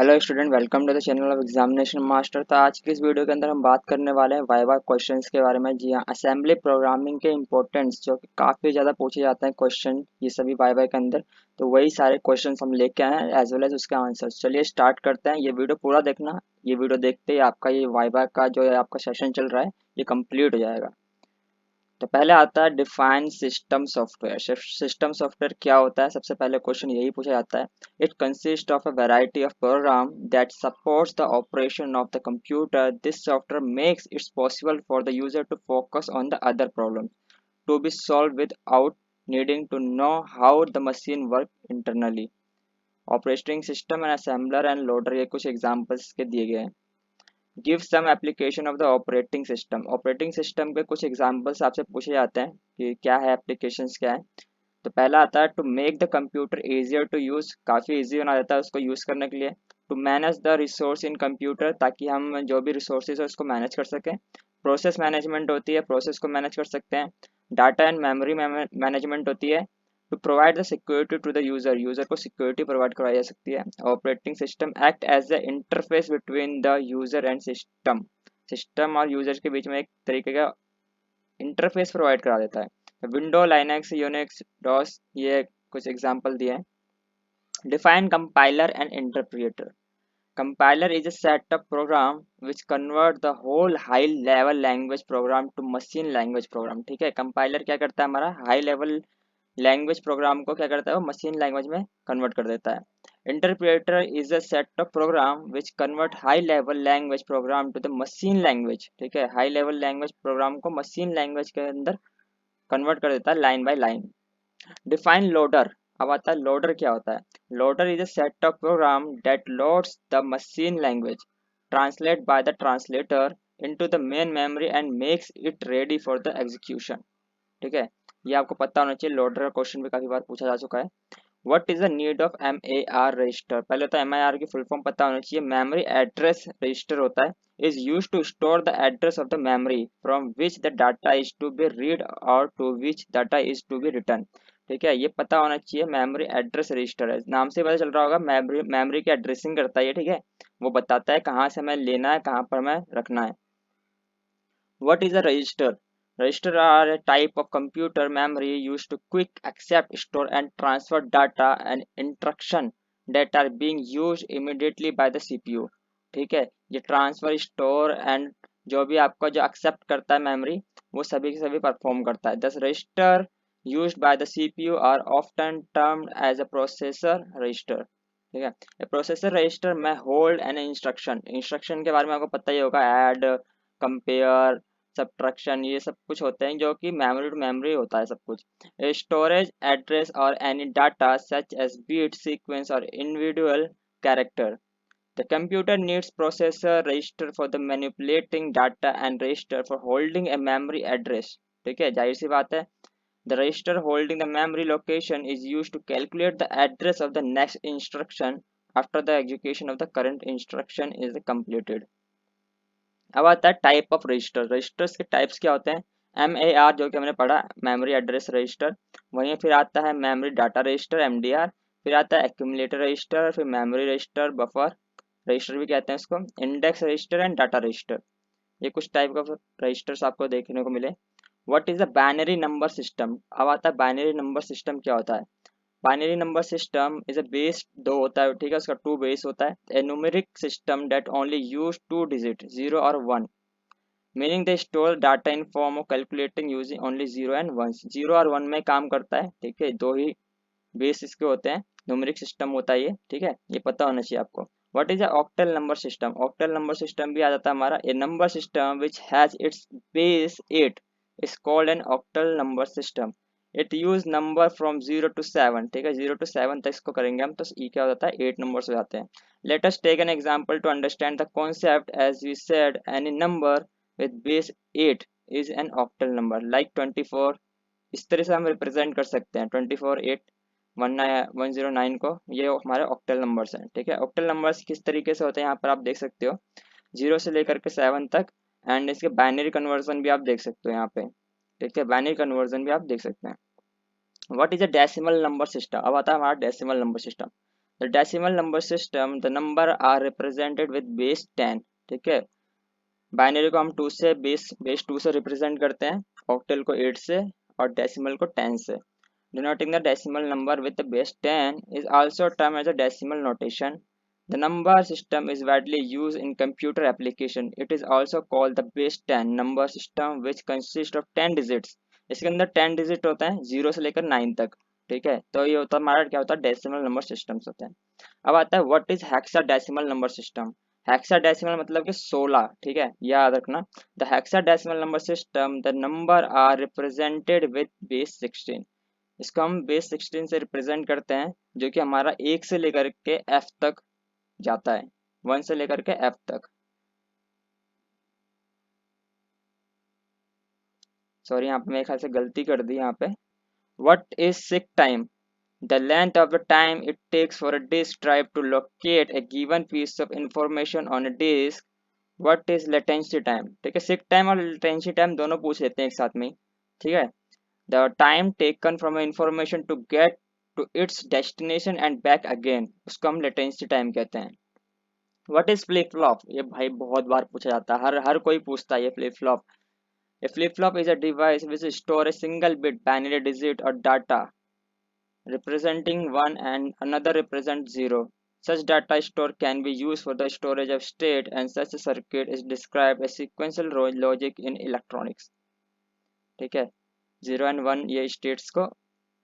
Hello student, welcome to the channel of examination master. तो आज की इस वीडियो के अंदर हम बात करने वाले हैं वाइवा क्वेश्चंस के बारे में। जी हाँ, असेंबली प्रोग्रामिंग के इंपॉर्टेंस जो कि काफ़ी ज़्यादा पूछे जाते हैं क्वेश्चन ये सभी वाइवा के अंदर। तो वही सारे क्वेश्चंस हम लेके आए हैं एज वेल एज उसके आंसर्स। चलिए स्टार्ट करते हैं। ये वीडियो पूरा देखना। ये वीडियो देखते ही आपका ये वाइवा का जो है आपका सेशन चल रहा है ये कंप्लीट हो जाएगा। तो पहले आता है define system software. System software क्या होता है, सबसे पहले क्वेश्चन यही पूछा जाता है। It consist of a variety of program that supports the operation of the computer. This software makes its possible for the user to focus on the other problem to be solve without needing to know how the machine work internally. Operating system and assembler and loader, ये कुछ examples के दिए गए हैं। Give some application of the operating system. Operating system के कुछ examples आपसे पूछे जाते हैं कि क्या है, एप्लीकेशंस क्या है। तो पहला आता है to make the computer easier to use, काफ़ी इजी बना देता है उसको यूज़ करने के लिए। To manage the resource in computer, ताकि हम जो भी रिसोर्सेज है उसको मैनेज कर सकें। प्रोसेस मैनेजमेंट होती है, प्रोसेस को मैनेज कर सकते हैं। डाटा एंड मेमोरी मैनेजमेंट होती है। To provide the security to the user, user को सिक्योरिटी प्रोवाइड करवाई जा सकती है। Operating system act as the interface between the user and system, system और यूज़र के बीच में एक तरीके का इंटरफेस प्रोवाइड करा देता है। विंडो, लाइनक्स, यूनिक्स, डॉस, ये कुछ एग्जांपल दिए हैं। Define compiler and interpreter. Compiler is a set of program which convert the whole high level language program to machine language program। ठीक है, कंपाइलर क्या करता है, हमारा हाई लेवल लैंग्वेज प्रोग्राम को क्या करता है, वो मशीन लैंग्वेज में कन्वर्ट कर देता है। Interpreter is a set of program which convert high level language program to the machine language. ठीक है, हाई लेवल लैंग्वेज प्रोग्राम को मशीन लैंग्वेज के अंदर कन्वर्ट कर देता है line by line. Define loader. अब आता है लोडर क्या होता है। Loader is a set of program that loads the machine language translate by the translator into the main memory and makes it ready for the execution. ठीक है, ये आपको पता होना चाहिए। लोडर का क्वेश्चन भी काफी बार पूछा जा चुका है। What is the need of MAR register. पहले तो MAR की फुल फॉर्म पता होना चाहिए। मेमोरी एड्रेस रजिस्टर होता है। Is use to store the address of the memory from which the data is to be read और to which data is to be return. ठीक है, ये पता होना चाहिए। मेमोरी एड्रेस रजिस्टर है, नाम से पता चल रहा होगा मेमोरी की एड्रेसिंग करता है ये। ठीक है, वो बताता है कहाँ से हमें लेना है, कहाँ पर हमें रखना है। What is a register? Register are a type of computer memory used to quick accept, store and transfer data and instruction that are being used immediately by the CPU। ठीक है, ये ट्रांसफर, स्टोर एंड जो भी आपका जो accept करता है memory, वो सभी के सभी परफॉर्म करता है। दस register used by the CPU are often termed as a processor register। ठीक है, प्रोसेसर रजिस्टर में होल्ड एंड इंस्ट्रक्शन के बारे में आपको पता ही होगा। ऐड, कंपेयर, सब्ट्रैक्शन, ये सब कुछ होते हैं जो कि मेमोरी टू मेमोरी होता है सब कुछ। स्टोरेज, एड्रेस और any data such as bit, sequence और individual character. The computer needs processor register for the manipulating data and register for holding a memory address. ठीक है, जाहिर सी बात है। The register holding the memory location is used to calculate the address of the next instruction after the execution of the current instruction is completed। अब आता है type of register. Registers के types क्या होते हैं। MAR जो कि हमने पढ़ा, मेमोरी एड्रेस रजिस्टर। वहीं फिर आता है मेमोरी डाटा रजिस्टर MDR। फिर आता है एक्यूमुलेटर रजिस्टर, फिर मेमोरी रजिस्टर, बफर रजिस्टर भी कहते हैं इसको, index register and data register. ये कुछ टाइप ऑफ रजिस्टर्स आपको देखने को मिले। What is the binary number system. अब आता है बाइनरी नंबर सिस्टम क्या होता है। Binary number system is a base, दो होता है। ठीक है, उसका टू बेस होता है। A numeric system that only use two digit, 0 और 1, meaning they store data in form of calculating using only 0 and 1। 0 और 1 में काम करता है। ठीक है, दो ही बेस इसके होते हैं, न्यूमेरिक सिस्टम होता है ये। ठीक है, ये पता होना चाहिए आपको। What is a octal number system. Octal number system भी आ जाता है हमारा। A number system which has its base 8 is called an octal number system. It use number from 0 to 7। ठीक है, 0 to 7 तक इसको करेंगे हम तो ई क्या हो जाता है, 8 नंबर्स हो जाते हैं। Let us take an example to understand the concept. As we said, any number with base 8 is an octal number, like 24। इस तरह से हम रिप्रेजेंट कर सकते हैं 24, 8, 109 को। ये हमारे ऑक्टल नंबर्स हैं। ठीक है, ऑक्टल नंबर्स किस तरीके से होते हैं यहाँ पर आप देख सकते हो, 0 से लेकर के 7 तक। एंड इसके बाइनरी कन्वर्जन भी आप देख सकते हो यहाँ पे। ठीक है, बाइनरी कन्वर्जन भी आप देख सकते हैं। What is a decimal number system. अब आता है हमारा decimal number system. The decimal number system the number are represented with base 10। ठीक है, बाइनरी को हम 2 से बेस 2 से रिप्रेजेंट करते हैं, ऑक्टल को 8 से और डेसिमल को 10 से। Denoting the decimal number with the base 10 is also termed as a decimal notation. The number system is widely used in computer application. It is also called the base 10 number system which consists of 10 digits. इसके अंदर 10 digit होते हैं 0 से लेकर 9 तक। ठीक है, तो ये होता है हमारा क्या होता है डेसिमल नंबर सिस्टम्स होते हैं। अब आता है what is hexadecimal number system. Hexadecimal मतलब कि 16। ठीक है, याद रखना। The hexadecimal number system the number are represented with base 16। इसको हम बेस 16 से रिप्रेजेंट करते हैं, जो कि हमारा 1 से लेकर के एफ तक जाता है, 1 से लेकर के एफ तक। सॉरी, यहाँ पे मेरे ख्याल से गलती कर दी यहाँ पे। What is seek time. The length of the time it takes for a disk drive to locate a given piece of information on a disk. What is latency time. ठीक है, सिक टाइम और latency time दोनों पूछ लेते हैं एक साथ में ही। ठीक है, the time taken from an information to get to its destination and back again, उसको हम latency time कहते हैं। what is flip flop। ये भाई बहुत बार पूछा जाता है, हर कोई पूछता है ये flip flop। a flip flop is a device which store a single bit binary digit or data representing one and another represents zero. Such data store can be used for the storage of state, and such a circuit is described as sequential logic in electronics। ठीक है, 0 and 1 ये states को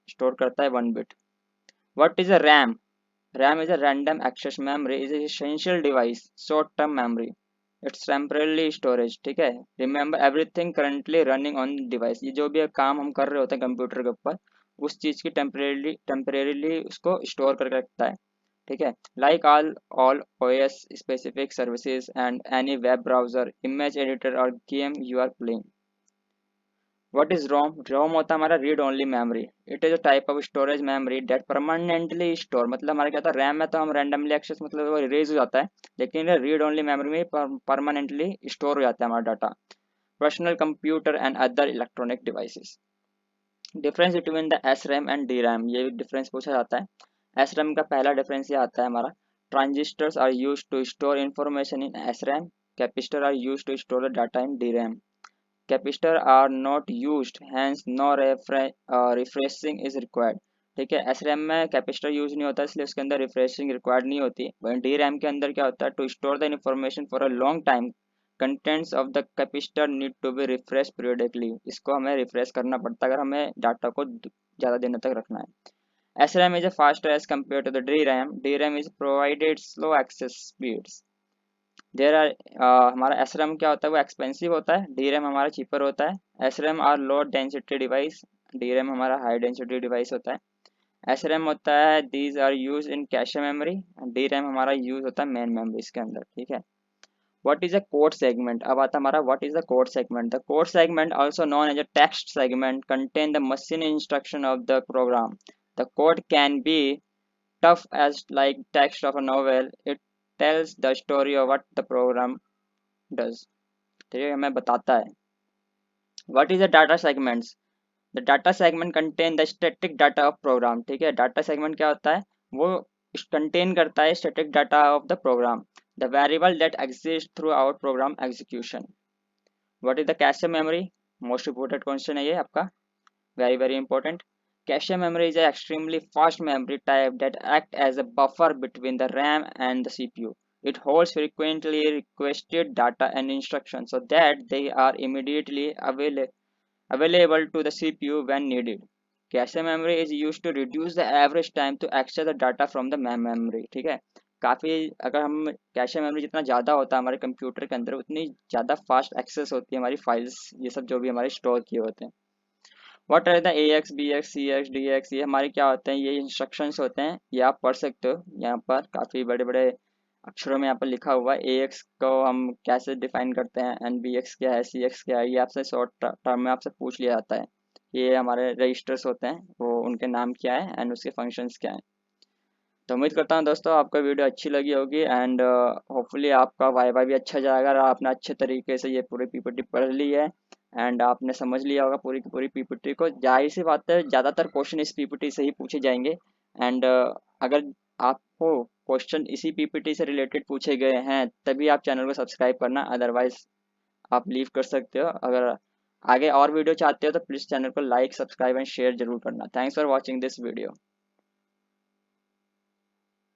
store करता है 1 bit. What is a RAM. RAM is a random access memory, is essential device, short term memory, it's temporary storage. ठीक है, remember everything currently running on device. ये जो भी काम हम कर रहे होते हैं कंप्यूटर के ऊपर, उस चीज की टेम्परेरीली उसको स्टोर करके रखता है। ठीक है, like all OS specific services and any web browser, image editor और game you are playing. What is ROM? ROM होता है हमारा read only memory. It is a type of storage memory that permanently store. मतलब हमारा क्या होता है, RAM में तो हम रैंडमली एक्सेस मतलब वो इरेज हो जाता है, लेकिन रीड ओनली मेमोरी में परमानेंटली स्टोर हो जाता है हमारा data. Personal computer and other electronic devices. Difference between the S RAM and D RAM, ये डिफरेंस पूछा जाता है। एस रैम का पहला डिफरेंस ये आता है हमारा, transistors are use to store information in S RAM, capacitor are use to store the data in D RAM. Capacitor are not used, hence no refreshing is required. ठीक है, S RAM में capacitor use नहीं होता, इसलिए उसके अंदर refreshing required नहीं होती। वहीं डी रैम के अंदर क्या होता है, to store the information for a long time contents of the capacitor need to be refresh periodically. इसको हमें रिफ्रेश करना पड़ता है अगर हमें डाटा को ज़्यादा दिनों तक रखना है। S RAM is a faster as compare to the D RAM. D RAM is provided slow access speeds. There are हमारा एस रैम क्या होता है, वो एक्सपेंसिव होता है, डी रैम हमारा चीपर होता है। S RAM are low density device, D RAM हमारा हाई डेंसिटी डिवाइस होता है। एस रैम होता है these are use in cache memory, D RAM हमारा यूज होता है मेन मेमोरी के अंदर। ठीक है, what is a code segment. अब आता है हमारा what is the code segment. The code segment also known as a text segment contain the machine instruction of the programme. The code can be tough as like text of a novel. It tells the story of what the program does। ठीक है, हमें बताता है। What is the data segments? The data segment contain the static data of program। ठीक है, data segment क्या होता है, वो कंटेन करता है static data of the program, the variable that exists throughout program execution। What is the cache memory? Most important question है ये आपका, very very important। Cache memory is an extremely fast memory type that acts as a buffer between the RAM and the CPU. It holds frequently requested data and instructions so that they are immediately available to the CPU when needed. Cache memory is used to reduce the average time to access the data from the memory। ठीक है, काफ़ी अगर हम cache memory जितना ज़्यादा होता है हमारे कंप्यूटर के अंदर, उतनी ज़्यादा फास्ट एक्सेस होती है हमारी फाइल्स, ये सब जो भी हमारे स्टोर किए होते हैं। What are the A X B X C X D X, ये हमारे क्या होते हैं, ये इंस्ट्रक्शंस होते हैं, ये आप पढ़ सकते हो। यहाँ पर काफ़ी बड़े बड़े अक्षरों में यहाँ पर लिखा हुआ है। ए एक्स को हम कैसे डिफाइन करते हैं, एंड बी एक्स क्या है, सी एक्स क्या है, ये आपसे शॉर्ट टर्म में आपसे पूछ लिया जाता है। ये हमारे रजिस्टर्स होते हैं, वो उनके नाम क्या है एंड उसके फंक्शंस क्या हैं। तो उम्मीद करता हूँ दोस्तों आपको वीडियो अच्छी लगी होगी, एंड होपफुली आपका वाइवा भी अच्छा जाएगा अगर आपने अच्छे तरीके से ये पूरी पीपीटी पढ़ ली है एंड आपने समझ लिया होगा पूरी की पूरी पीपीटी को। जाहिर सी बात है ज़्यादातर क्वेश्चन इस पीपीटी से ही पूछे जाएंगे, एंड अगर आप हो, क्वेश्चन इसी पीपीटी से रिलेटेड पूछे गए हैं, तभी आप चैनल को सब्सक्राइब करना, अदरवाइज आप लीव कर सकते हो। अगर आगे और वीडियो चाहते हो तो प्लीज़ चैनल को लाइक, सब्सक्राइब एंड शेयर जरूर करना। Thanks for watching this video.